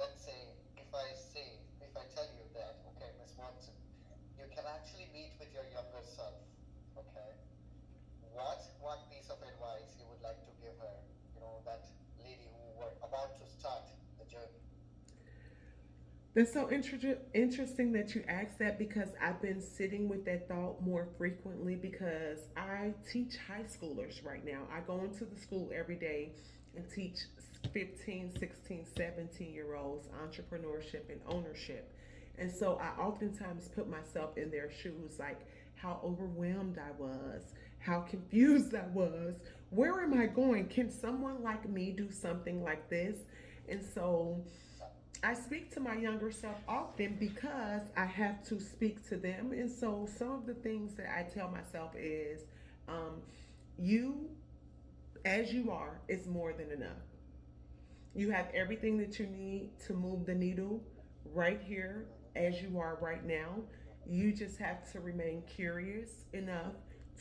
let's say, if I tell you that, okay, Miss Watson, you can actually meet with your younger self, okay? What one piece of advice you would like to give her, that lady who were about to start the journey? That's so interesting that you asked that because I've been sitting with that thought more frequently because I teach high schoolers right now. I go into the school every day and teach 15, 16, 17 year olds entrepreneurship and ownership. And so I oftentimes put myself in their shoes, like how overwhelmed I was, how confused I was. Where am I going? Can someone like me do something like this? And so I speak to my younger self often because I have to speak to them. And so some of the things that I tell myself is um, you, as you are, is more than enough. You have everything that you need to move the needle right here Mm-hmm. as you are right now. Mm-hmm. You just have to remain curious enough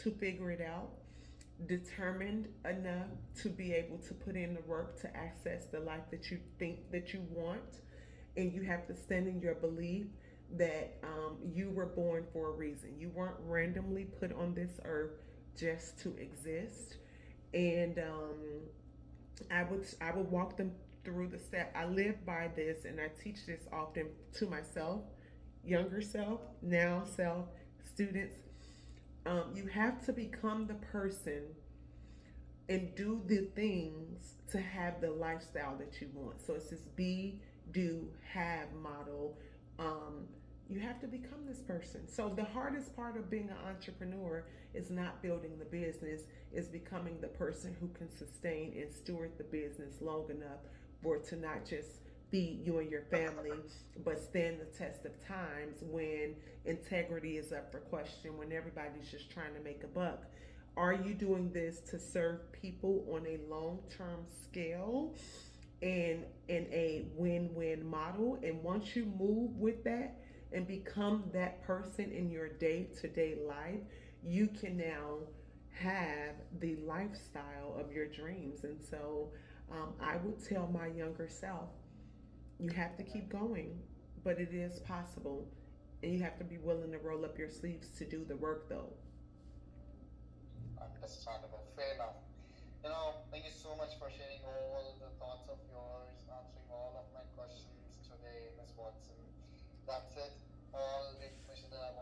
to figure it out, determined enough to be able to put in the work to access the life that you think that you want, and you have to stand in your belief that you were born for a reason. You weren't randomly put on this earth just to exist. And I would walk them through the step. I live by this, and I teach this often to myself, younger self, Mm-hmm. now self, students. You have to become the person and do the things to have the lifestyle that you want. So it's this be, do, have model. Um, you have to become this person. So the hardest part of being an entrepreneur is not building the business, is becoming the person who can sustain and steward the business long enough for it to not just feed you and your family, but stand the test of times when integrity is up for question, when everybody's just trying to make a buck. Are you doing this to serve people on a long term scale and in a win win model? And once you move with that and become that person in your day to day life, you can now have the lifestyle of your dreams. And so I would tell my younger self, you have to keep going, but it is possible. And you have to be willing to roll up your sleeves to do the work, though. Understandable. Fair enough. Thank you so much for sharing all the thoughts of yours, answering all of my questions today, Miss Watson. That's it. All the information that I wanted